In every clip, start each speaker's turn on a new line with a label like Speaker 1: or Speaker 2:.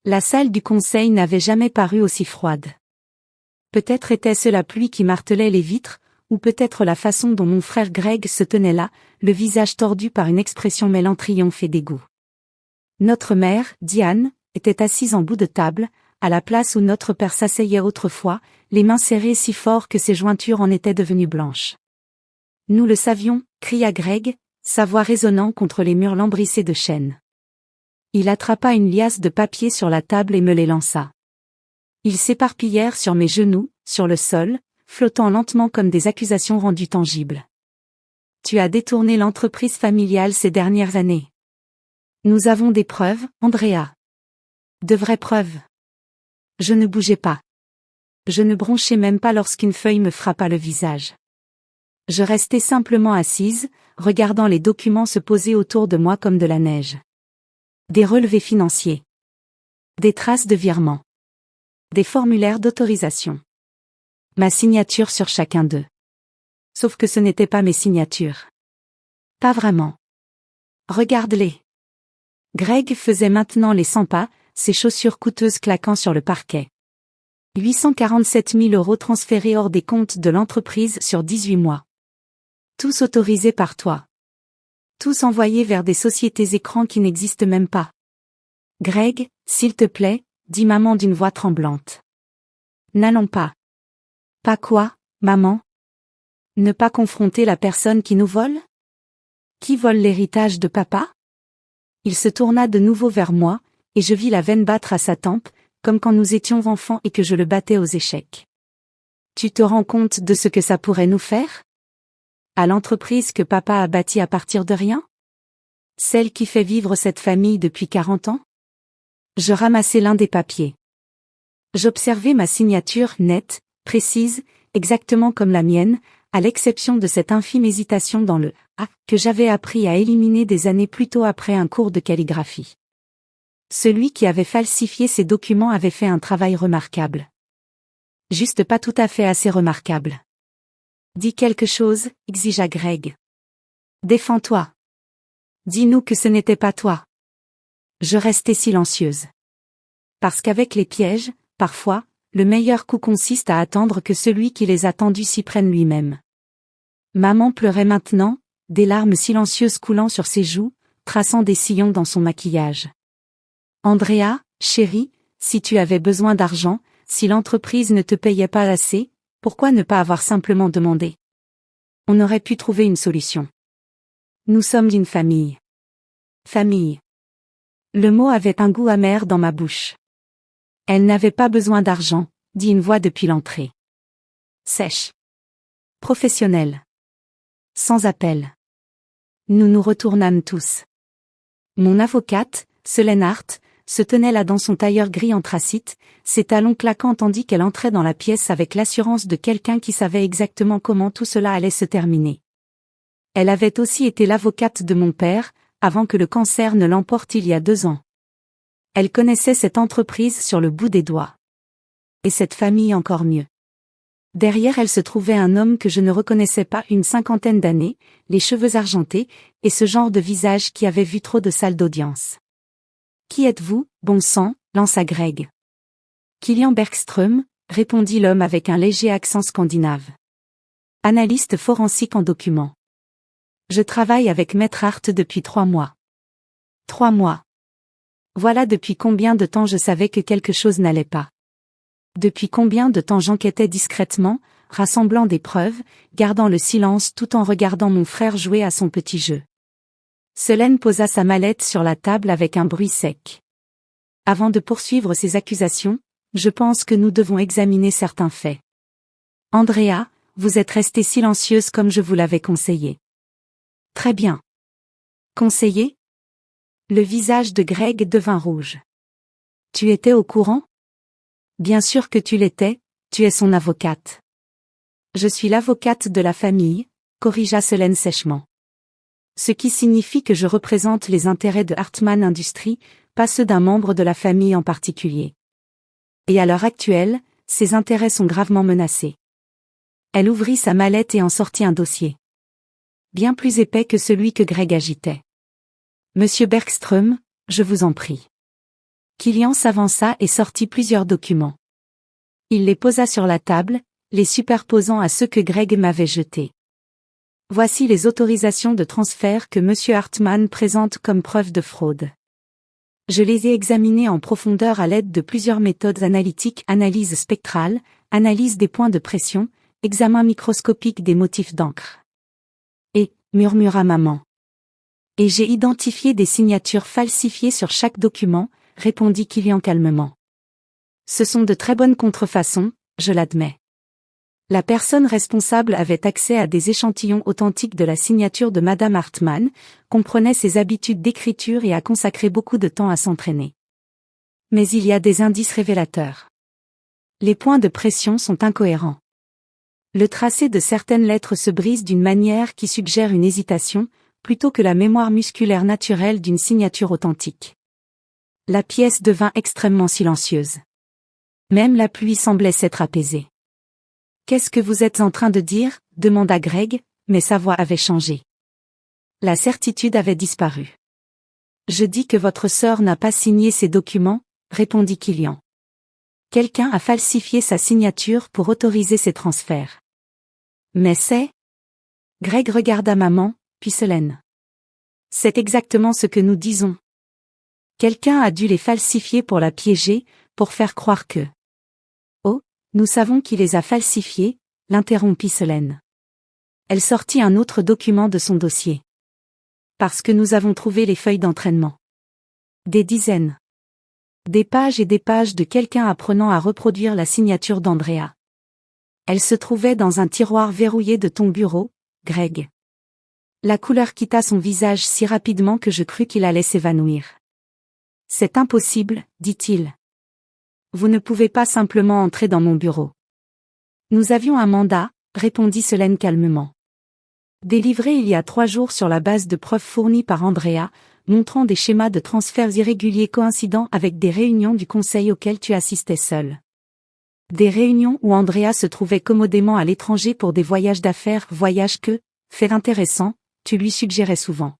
Speaker 1: La salle du conseil n'avait jamais paru aussi froide. Peut-être était-ce la pluie qui martelait les vitres, ou peut-être la façon dont mon frère Greg se tenait là, le visage tordu par une expression mêlant triomphe et dégoût. Notre mère, Diane, était assise en bout de table, à la place où notre père s'asseyait autrefois, les mains serrées si fort que ses jointures en étaient devenues blanches. Nous le savions, cria Greg, sa voix résonnant contre les murs lambrissés de chêne. Il attrapa une liasse de papier sur la table et me les lança. Ils s'éparpillèrent sur mes genoux, sur le sol, flottant lentement comme des accusations rendues tangibles. Tu as détourné l'entreprise familiale ces dernières années. Nous avons des preuves, Andrea. De vraies preuves. Je ne bougeais pas. Je ne bronchais même pas lorsqu'une feuille me frappa le visage. Je restais simplement assise, regardant les documents se poser autour de moi comme de la neige. Des relevés financiers. Des traces de virements. Des formulaires d'autorisation. Ma signature sur chacun d'eux. Sauf que ce n'étaient pas mes signatures. Pas vraiment. Regarde-les. Greg faisait maintenant les 100 pas, ses chaussures coûteuses claquant sur le parquet. 847 000 € transférés hors des comptes de l'entreprise sur 18 mois. Tous autorisés par toi. Tous envoyés vers des sociétés écrans qui n'existent même pas. Greg, s'il te plaît, dit maman d'une voix tremblante. N'allons pas. Pas quoi, maman? Ne pas confronter la personne qui nous vole? Qui vole l'héritage de papa? Il se tourna de nouveau vers moi, et je vis la veine battre à sa tempe, comme quand nous étions enfants et que je le battais aux échecs. Tu te rends compte de ce que ça pourrait nous faire? À l'entreprise que papa a bâtie à partir de rien? Celle qui fait vivre cette famille depuis 40 ans? Je ramassai l'un des papiers. J'observai ma signature nette, précise, exactement comme la mienne, à l'exception de cette infime hésitation dans le « A » que j'avais appris à éliminer des années plus tôt après un cours de calligraphie. Celui qui avait falsifié ces documents avait fait un travail remarquable. Juste pas tout à fait assez remarquable. Dis quelque chose, exigea Greg. Défends-toi. Dis-nous que ce n'était pas toi. Je restai silencieuse. Parce qu'avec les pièges, parfois, le meilleur coup consiste à attendre que celui qui les a tendus s'y prenne lui-même. Maman pleurait maintenant, des larmes silencieuses coulant sur ses joues, traçant des sillons dans son maquillage. Andrea, chérie, si tu avais besoin d'argent, si l'entreprise ne te payait pas assez, pourquoi ne pas avoir simplement demandé? On aurait pu trouver une solution. Nous sommes une famille. Famille. Le mot avait un goût amer dans ma bouche. Elle n'avait pas besoin d'argent, dit une voix depuis l'entrée. Sèche. Professionnelle. Sans appel. Nous nous retournâmes tous. Mon avocate, Selene Hart, se tenait là dans son tailleur gris anthracite, ses talons claquant tandis qu'elle entrait dans la pièce avec l'assurance de quelqu'un qui savait exactement comment tout cela allait se terminer. Elle avait aussi été l'avocate de mon père, avant que le cancer ne l'emporte il y a 2 ans. Elle connaissait cette entreprise sur le bout des doigts. Et cette famille encore mieux. Derrière elle se trouvait un homme que je ne reconnaissais pas une 50aine d'années, les cheveux argentés, et ce genre de visage qui avait vu trop de salles d'audience. Qui êtes-vous, bon sang, lança Greg. Killian Bergström, répondit l'homme avec un léger accent scandinave. Analyste forensique en documents. Je travaille avec Maître Hart depuis 3 mois. 3 mois. Voilà depuis combien de temps je savais que quelque chose n'allait pas. Depuis combien de temps j'enquêtais discrètement, rassemblant des preuves, gardant le silence tout en regardant mon frère jouer à son petit jeu. Selene posa sa mallette sur la table avec un bruit sec. Avant de poursuivre ces accusations, je pense que nous devons examiner certains faits. Andrea, vous êtes restée silencieuse comme je vous l'avais conseillé. Très bien. Conseillé? Le visage de Greg devint rouge. Tu étais au courant? Bien sûr que tu l'étais, tu es son avocate. Je suis l'avocate de la famille, corrigea Selene sèchement. Ce qui signifie que je représente les intérêts de Hartmann Industries, pas ceux d'un membre de la famille en particulier. Et à l'heure actuelle, ses intérêts sont gravement menacés. Elle ouvrit sa mallette et en sortit un dossier. Bien plus épais que celui que Greg agitait. Monsieur Bergström, je vous en prie. Kylian s'avança et sortit plusieurs documents. Il les posa sur la table, les superposant à ceux que Greg m'avait jetés. Voici les autorisations de transfert que M. Hartmann présente comme preuve de fraude. Je les ai examinées en profondeur à l'aide de plusieurs méthodes analytiques, analyse spectrale, analyse des points de pression, examen microscopique des motifs d'encre. Et, murmura maman. Et j'ai identifié des signatures falsifiées sur chaque document, répondit Kylian calmement. Ce sont de très bonnes contrefaçons, je l'admets. La personne responsable avait accès à des échantillons authentiques de la signature de Madame Hartmann, comprenait ses habitudes d'écriture et a consacré beaucoup de temps à s'entraîner. Mais il y a des indices révélateurs. Les points de pression sont incohérents. Le tracé de certaines lettres se brise d'une manière qui suggère une hésitation, plutôt que la mémoire musculaire naturelle d'une signature authentique. La pièce devint extrêmement silencieuse. Même la pluie semblait s'être apaisée. « Qu'est-ce que vous êtes en train de dire ?» demanda Greg, mais sa voix avait changé. La certitude avait disparu. « Je dis que votre sœur n'a pas signé ces documents, » répondit Kylian. « Quelqu'un a falsifié sa signature pour autoriser ces transferts. »« Mais c'est... » Greg regarda maman, puis Solène. « C'est exactement ce que nous disons. Quelqu'un a dû les falsifier pour la piéger, pour faire croire que... » Nous savons qui les a falsifiés, l'interrompit Solène. Elle sortit un autre document de son dossier. Parce que nous avons trouvé les feuilles d'entraînement. Des dizaines. Des pages et des pages de quelqu'un apprenant à reproduire la signature d'Andrea. Elle se trouvait dans un tiroir verrouillé de ton bureau, Greg. La couleur quitta son visage si rapidement que je crus qu'il allait s'évanouir. C'est impossible, dit-il. Vous ne pouvez pas simplement entrer dans mon bureau. Nous avions un mandat, répondit Solène calmement. Délivré il y a 3 jours sur la base de preuves fournies par Andrea, montrant des schémas de transferts irréguliers coïncidant avec des réunions du conseil auxquelles tu assistais seul. Des réunions où Andrea se trouvait commodément à l'étranger pour des voyages d'affaires, voyages que, fait intéressant, tu lui suggérais souvent.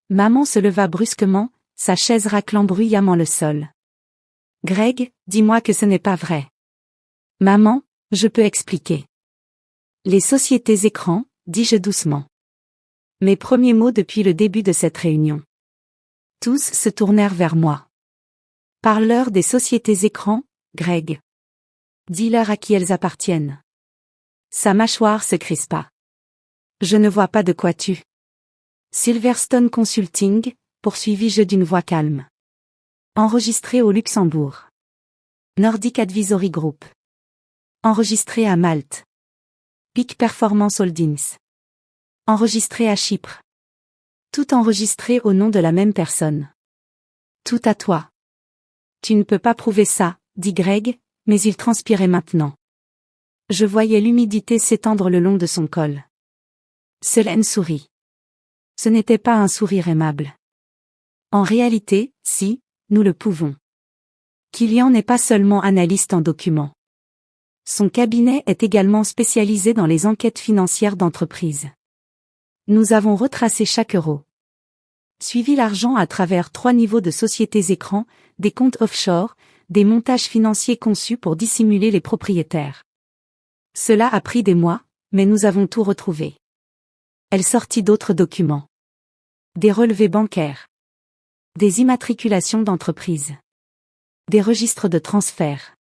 Speaker 1: Maman se leva brusquement, sa chaise raclant bruyamment le sol. Greg, dis-moi que ce n'est pas vrai. Maman, je peux expliquer. Les sociétés écrans, dis-je doucement. Mes premiers mots depuis le début de cette réunion. Tous se tournèrent vers moi. Parle-leur des sociétés écrans, Greg. Dis-leur à qui elles appartiennent. Sa mâchoire se crispa. Je ne vois pas de quoi tu. Silverstone Consulting, poursuivis-je d'une voix calme. Enregistré au Luxembourg. Nordic Advisory Group. Enregistré à Malte. Peak Performance Holdings. Enregistré à Chypre. Tout enregistré au nom de la même personne. Tout à toi. Tu ne peux pas prouver ça, dit Greg, mais il transpirait maintenant. Je voyais l'humidité s'étendre le long de son col. Solène sourit. Ce n'était pas un sourire aimable. En réalité, si, nous le pouvons. Kylian n'est pas seulement analyste en documents. Son cabinet est également spécialisé dans les enquêtes financières d'entreprise. Nous avons retracé chaque euro. Suivi l'argent à travers 3 niveaux de sociétés écrans, des comptes offshore, des montages financiers conçus pour dissimuler les propriétaires. Cela a pris des mois, mais nous avons tout retrouvé. Elle sortit d'autres documents. Des relevés bancaires. Des immatriculations d'entreprise. Des registres de transfert.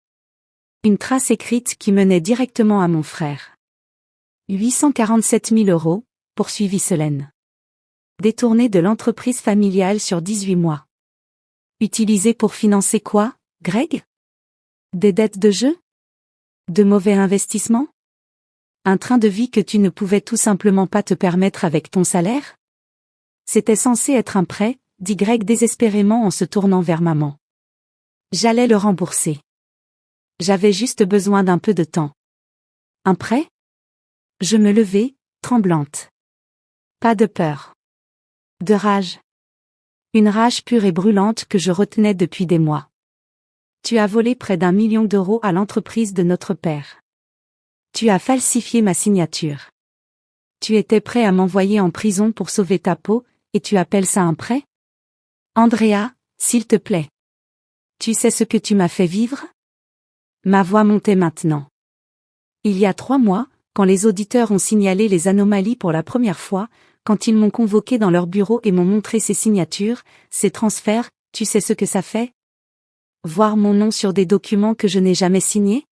Speaker 1: Une trace écrite qui menait directement à mon frère. 847 000 €, poursuivit Solène. Détournés de l'entreprise familiale sur 18 mois. Utilisés pour financer quoi, Greg? Des dettes de jeu? De mauvais investissements? Un train de vie que tu ne pouvais tout simplement pas te permettre avec ton salaire? C'était censé être un prêt, dit Greg désespérément en se tournant vers maman. J'allais le rembourser. J'avais juste besoin d'un peu de temps. Un prêt? Je me levai, tremblante. Pas de peur. De rage. Une rage pure et brûlante que je retenais depuis des mois. Tu as volé près d'1 million d'euros à l'entreprise de notre père. Tu as falsifié ma signature. Tu étais prêt à m'envoyer en prison pour sauver ta peau, et tu appelles ça un prêt? Andrea, s'il te plaît. Tu sais ce que tu m'as fait vivre? Ma voix montait maintenant. Il y a 3 mois, quand les auditeurs ont signalé les anomalies pour la première fois, quand ils m'ont convoqué dans leur bureau et m'ont montré ces signatures, ces transferts, tu sais ce que ça fait? Voir mon nom sur des documents que je n'ai jamais signés?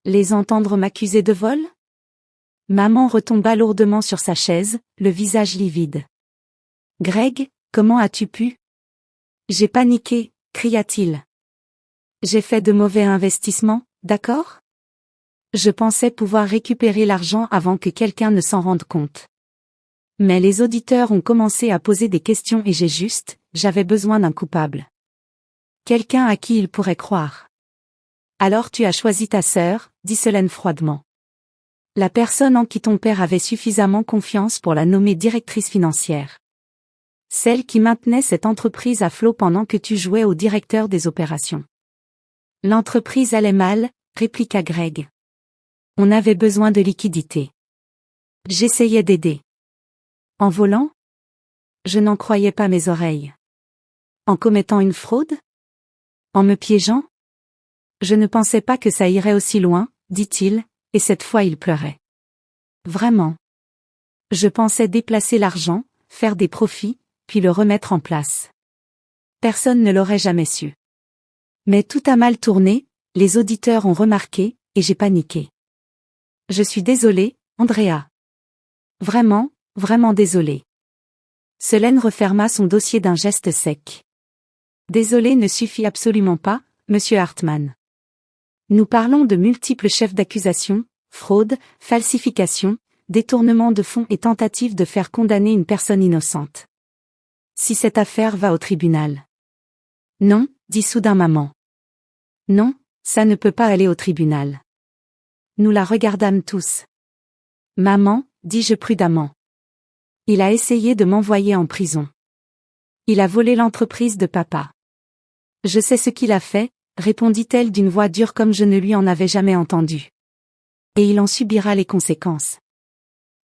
Speaker 1: Les entendre m'accuser de vol? Maman retomba lourdement sur sa chaise, le visage livide. Greg, comment as-tu pu? J'ai paniqué, cria-t-il. J'ai fait de mauvais investissements, d'accord? Je pensais pouvoir récupérer l'argent avant que quelqu'un ne s'en rende compte. Mais les auditeurs ont commencé à poser des questions et j'avais besoin d'un coupable. Quelqu'un à qui ils pourraient croire. Alors tu as choisi ta sœur, dit Solène froidement. La personne en qui ton père avait suffisamment confiance pour la nommer directrice financière. Celle qui maintenait cette entreprise à flot pendant que tu jouais au directeur des opérations. L'entreprise allait mal, répliqua Greg. On avait besoin de liquidités. J'essayais d'aider. En volant? Je n'en croyais pas mes oreilles. En commettant une fraude? En me piégeant? Je ne pensais pas que ça irait aussi loin, dit-il, et cette fois il pleurait. Vraiment. Je pensais déplacer l'argent, faire des profits, puis le remettre en place. Personne ne l'aurait jamais su. Mais tout a mal tourné, les auditeurs ont remarqué, et j'ai paniqué. Je suis désolée, Andrea. Vraiment, vraiment désolée. Solène referma son dossier d'un geste sec. Désolée ne suffit absolument pas, monsieur Hartmann. Nous parlons de multiples chefs d'accusation, fraude, falsification, détournement de fonds et tentative de faire condamner une personne innocente. Si cette affaire va au tribunal. Non, dit soudain maman. Non, ça ne peut pas aller au tribunal. Nous la regardâmes tous. Maman, dis-je prudemment. Il a essayé de m'envoyer en prison. Il a volé l'entreprise de papa. Je sais ce qu'il a fait, répondit-elle d'une voix dure comme je ne lui en avais jamais entendu. Et il en subira les conséquences.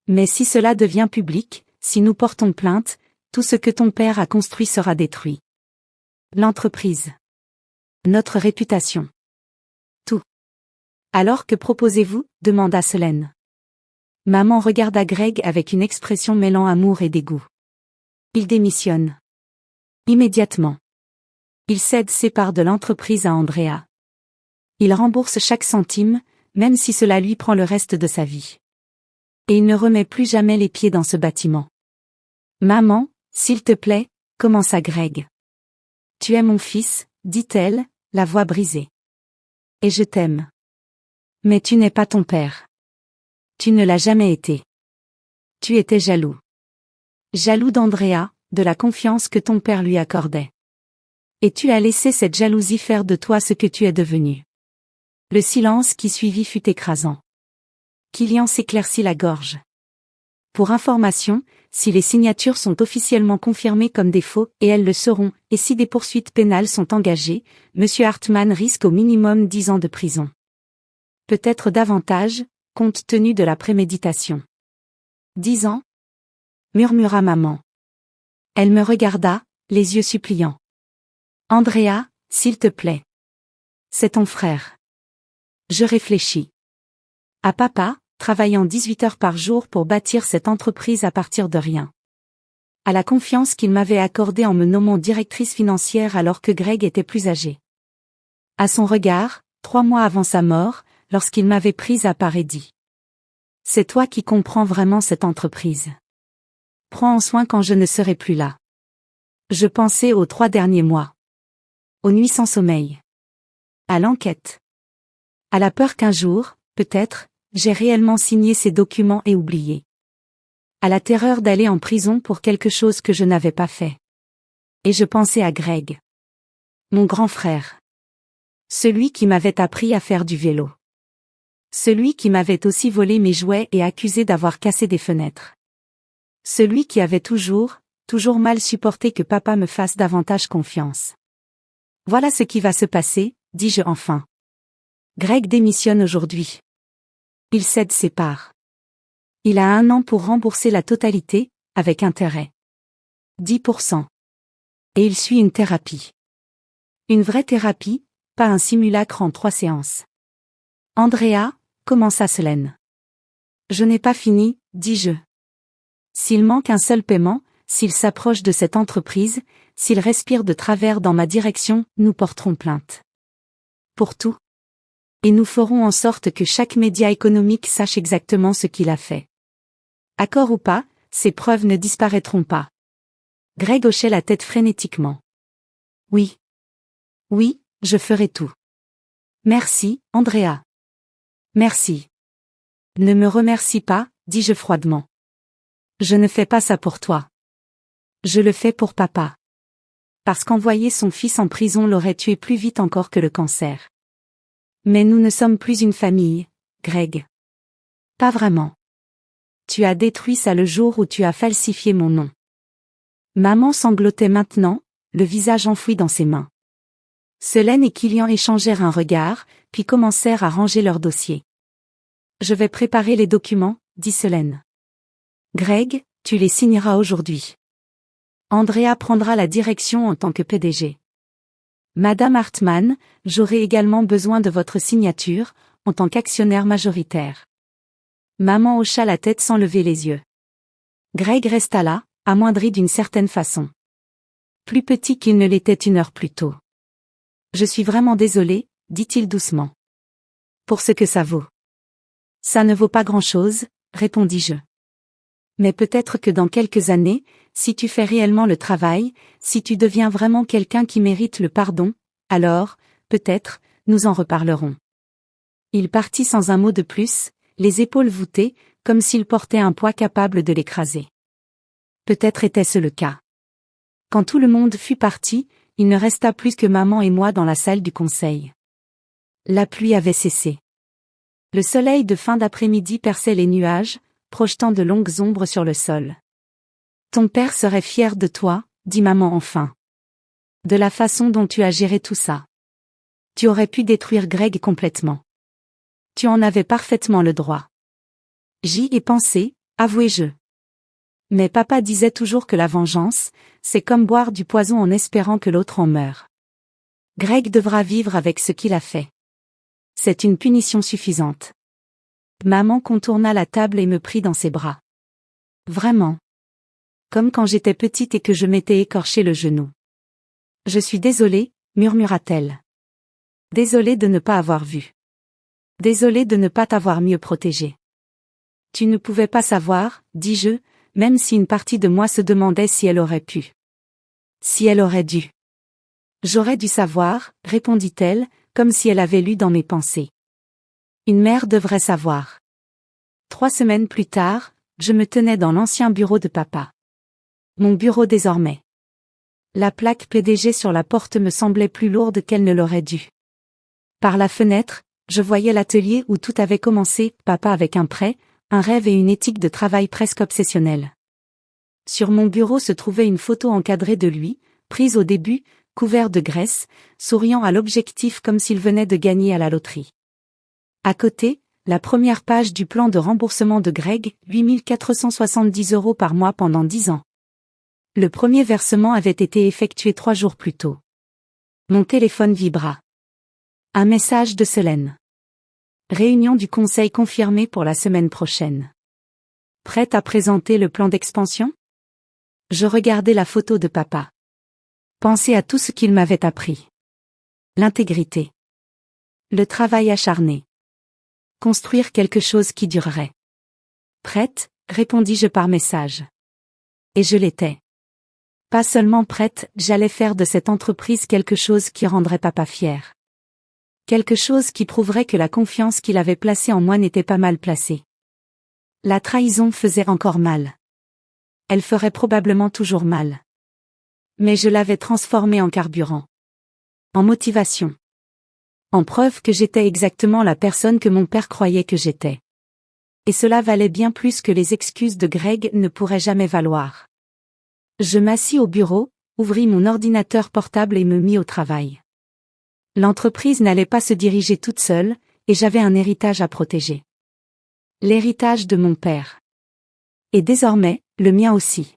Speaker 1: Mais si cela devient public, si nous portons plainte, tout ce que ton père a construit sera détruit. L'entreprise. Notre réputation. Tout. Alors que proposez-vous? Demanda Solène. Maman regarda Greg avec une expression mêlant amour et dégoût. Il démissionne. Immédiatement. Il cède ses parts de l'entreprise à Andrea. Il rembourse chaque centime, même si cela lui prend le reste de sa vie. Et il ne remet plus jamais les pieds dans ce bâtiment. Maman, s'il te plaît, commença Greg. Tu es mon fils, dit-elle, la voix brisée. Et je t'aime. Mais tu n'es pas ton père. Tu ne l'as jamais été. Tu étais jaloux. Jaloux d'Andrea, de la confiance que ton père lui accordait. Et tu as laissé cette jalousie faire de toi ce que tu es devenu. Le silence qui suivit fut écrasant. Kilian s'éclaircit la gorge. Pour information, si les signatures sont officiellement confirmées comme des faux, et elles le seront, et si des poursuites pénales sont engagées, M. Hartmann risque au minimum 10 ans de prison. Peut-être davantage, compte tenu de la préméditation. 10 ans? Murmura maman. Elle me regarda, les yeux suppliants. Andrea, s'il te plaît. C'est ton frère. Je réfléchis. À papa, travaillant 18 heures par jour pour bâtir cette entreprise à partir de rien. À la confiance qu'il m'avait accordée en me nommant directrice financière alors que Greg était plus âgé. À son regard, 3 mois avant sa mort, lorsqu'il m'avait prise à part et dit. C'est toi qui comprends vraiment cette entreprise. Prends en soin quand je ne serai plus là. Je pensais aux 3 derniers mois. Aux nuits sans sommeil. À l'enquête. À la peur qu'un jour, peut-être, j'ai réellement signé ces documents et oublié. À la terreur d'aller en prison pour quelque chose que je n'avais pas fait. Et je pensais à Greg. Mon grand frère. Celui qui m'avait appris à faire du vélo. Celui qui m'avait aussi volé mes jouets et accusé d'avoir cassé des fenêtres. Celui qui avait toujours mal supporté que papa me fasse davantage confiance. Voilà ce qui va se passer, dis-je enfin. Greg démissionne aujourd'hui. Il cède ses parts. Il a 1 an pour rembourser la totalité, avec intérêt. 10%. Et il suit une thérapie. Une vraie thérapie, pas un simulacre en 3 séances. Andrea, commença Solène. Je n'ai pas fini, dis-je. S'il manque un seul paiement, s'il s'approche de cette entreprise, s'il respire de travers dans ma direction, nous porterons plainte. Pour tout. Et nous ferons en sorte que chaque média économique sache exactement ce qu'il a fait. Accord ou pas, ces preuves ne disparaîtront pas. Greg hochait la tête frénétiquement. Oui. Oui, je ferai tout. Merci, Andrea. Merci. Ne me remercie pas, dis-je froidement. Je ne fais pas ça pour toi. Je le fais pour papa. Parce qu'envoyer son fils en prison l'aurait tué plus vite encore que le cancer. Mais nous ne sommes plus une famille, Greg. Pas vraiment. Tu as détruit ça le jour où tu as falsifié mon nom. Maman sanglotait maintenant, le visage enfoui dans ses mains. Solène et Kilian échangèrent un regard, puis commencèrent à ranger leur dossier. Je vais préparer les documents, dit Solène. Greg, tu les signeras aujourd'hui. Andrea prendra la direction en tant que PDG. Madame Hartmann, j'aurai également besoin de votre signature, en tant qu'actionnaire majoritaire. Maman hocha la tête sans lever les yeux. Greg resta là, amoindri d'une certaine façon. Plus petit qu'il ne l'était une heure plus tôt. Je suis vraiment désolé, dit-il doucement. Pour ce que ça vaut. Ça ne vaut pas grand-chose, répondis-je. Mais peut-être que dans quelques années, si tu fais réellement le travail, si tu deviens vraiment quelqu'un qui mérite le pardon, alors, peut-être, nous en reparlerons. Il partit sans un mot de plus, les épaules voûtées, comme s'il portait un poids capable de l'écraser. Peut-être était-ce le cas. Quand tout le monde fut parti, il ne resta plus que maman et moi dans la salle du conseil. La pluie avait cessé. Le soleil de fin d'après-midi perçait les nuages, projetant de longues ombres sur le sol. Ton père serait fier de toi, dit maman enfin. De la façon dont tu as géré tout ça. Tu aurais pu détruire Greg complètement. Tu en avais parfaitement le droit. J'y ai pensé, avouai-je. Mais papa disait toujours que la vengeance, c'est comme boire du poison en espérant que l'autre en meure. Greg devra vivre avec ce qu'il a fait. C'est une punition suffisante. Maman contourna la table et me prit dans ses bras. Vraiment. Comme quand j'étais petite et que je m'étais écorché le genou. Je suis désolée, murmura-t-elle. Désolée de ne pas avoir vu. Désolée de ne pas t'avoir mieux protégée. Tu ne pouvais pas savoir, dis-je, même si une partie de moi se demandait si elle aurait pu. Si elle aurait dû. J'aurais dû savoir, répondit-elle, comme si elle avait lu dans mes pensées. Une mère devrait savoir. 3 semaines plus tard, je me tenais dans l'ancien bureau de papa. Mon bureau désormais. La plaque PDG sur la porte me semblait plus lourde qu'elle ne l'aurait dû. Par la fenêtre, je voyais l'atelier où tout avait commencé, papa avec un prêt, un rêve et une éthique de travail presque obsessionnelle. Sur mon bureau se trouvait une photo encadrée de lui, prise au début, couvert de graisse, souriant à l'objectif comme s'il venait de gagner à la loterie. À côté, la première page du plan de remboursement de Greg, 8 470 € par mois pendant 10 ans. Le premier versement avait été effectué 3 jours plus tôt. Mon téléphone vibra. Un message de Solène. Réunion du conseil confirmée pour la semaine prochaine. Prête à présenter le plan d'expansion? Je regardais la photo de papa. Pensez à tout ce qu'il m'avait appris. L'intégrité. Le travail acharné. Construire quelque chose qui durerait. Prête, répondis-je par message. Et je l'étais. Pas seulement prête, j'allais faire de cette entreprise quelque chose qui rendrait papa fier. Quelque chose qui prouverait que la confiance qu'il avait placée en moi n'était pas mal placée. La trahison faisait encore mal. Elle ferait probablement toujours mal. Mais je l'avais transformée en carburant. En motivation. En preuve que j'étais exactement la personne que mon père croyait que j'étais. Et cela valait bien plus que les excuses de Greg ne pourraient jamais valoir. Je m'assis au bureau, ouvris mon ordinateur portable et me mis au travail. L'entreprise n'allait pas se diriger toute seule, et j'avais un héritage à protéger. L'héritage de mon père. Et désormais, le mien aussi.